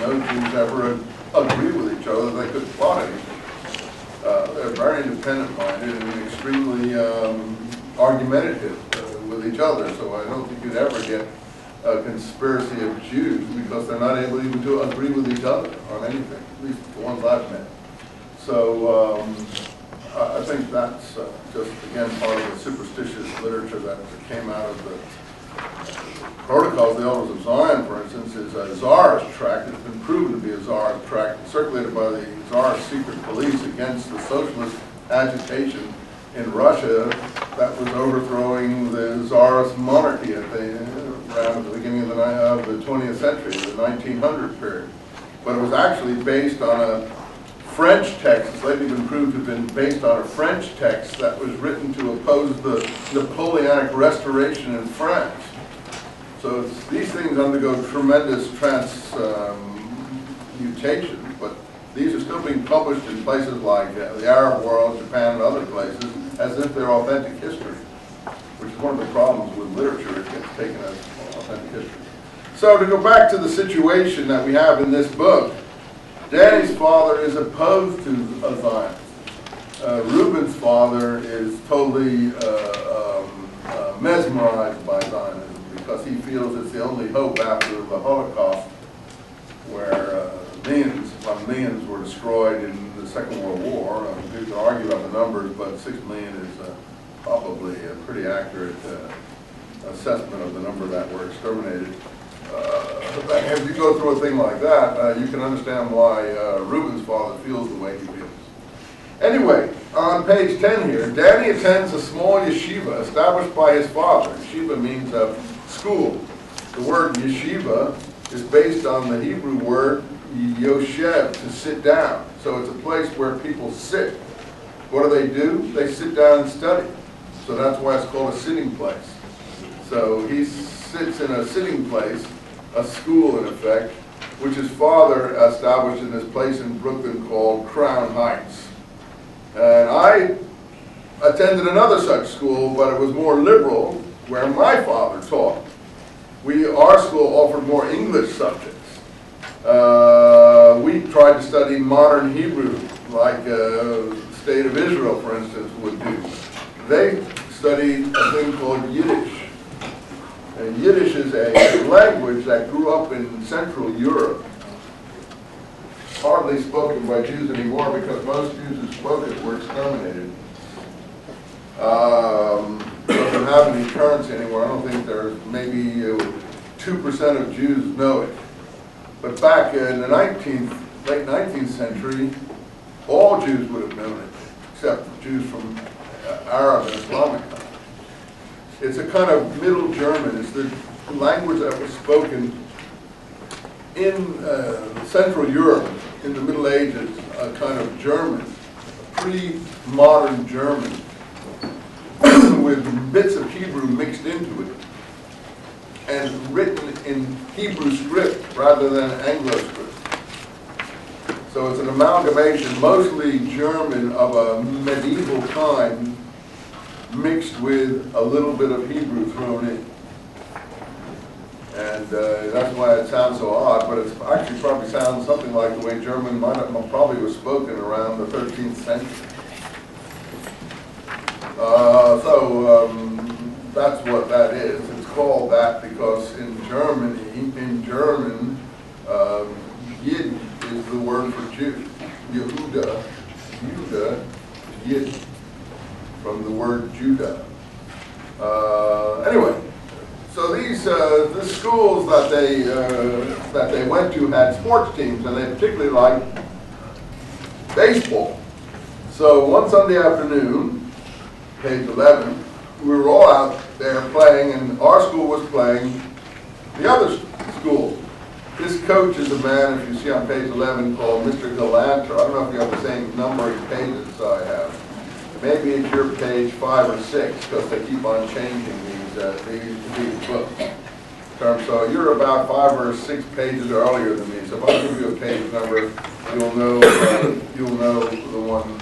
no Jews ever agree with each other. They couldn't plot anything. They're very independent-minded and extremely argumentative with each other. So I don't think you'd ever get a conspiracy of Jews because they're not able even to agree with each other on anything, at least the ones I've met. So I think that's just, again, part of the superstitious literature that came out of the Protocols of the Elders of Zion, for instance, is a Tsarist tract. It's been proven to be a Tsarist tract circulated by the Tsarist secret police against the socialist agitation in Russia that was overthrowing the Tsarist monarchy around the beginning of the 20th century, the 1900 period. But it was actually based on a French text. It's lately been proved to have been based on a French text that was written to oppose the Napoleonic Restoration in France. So these things undergo tremendous transmutations, but these are still being published in places like the Arab world, Japan, and other places, as if they're authentic history, which is one of the problems with literature. It gets taken as authentic history. So to go back to the situation that we have in this book, Danny's father is opposed to a Zionist. Reuben's father is totally mesmerized by Zionism because he feels it's the only hope after the Holocaust, where millions were destroyed in the Second World War. You can argue about the numbers, but 6 million is probably a pretty accurate assessment of the number that were exterminated. If you go through a thing like that, you can understand why Reuben's father feels the way he feels. Anyway, on page 10 here, Danny attends a small yeshiva established by his father. Yeshiva means school. The word yeshiva is based on the Hebrew word yoshev, to sit down. So it's a place where people sit. What do? They sit down and study. So that's why it's called a sitting place. So he sits in a sitting place, a school in effect, which his father established in this place in Brooklyn called Crown Heights. And I attended another such school, but it was more liberal, where my father taught. Our school offered more English subjects. We tried to study modern Hebrew, like State of Israel, for instance, would do. They studied a thing called Yiddish. And Yiddish is a language that grew up in Central Europe, hardly spoken by Jews anymore because most Jews who spoke it were exterminated. Doesn't have any currency anymore. I don't think there's maybe 2% of Jews know it. But back in the late 19th century, all Jews would have known it, except Jews from Arab and Islamic countries. It's a kind of Middle German. It's the language that was spoken in Central Europe in the Middle Ages, a kind of German, pre-modern German, with bits of Hebrew mixed into it, and written in Hebrew script rather than Anglo script. So it's an amalgamation, mostly German, of a medieval kind, mixed with a little bit of Hebrew thrown in. And that's why it sounds so odd, but it actually probably sounds something like the way German probably was spoken around the 13th century. That's what that is. It's called that because in German, Yid is the word for Jew. Yehuda, Yid, from the word Judah. Anyway, so the schools that they went to had sports teams, and they particularly liked baseball. So one Sunday afternoon, page 11, we were all out there playing, and our school was playing the other school. This coach is a man, if you see on page 11, called Mr. Galanter. I don't know if you have the same numbering pages as I have. Maybe it's your page 5 or 6, because they keep on changing these books. So you're about 5 or 6 pages earlier than me. So if I give you a page number, you'll know the one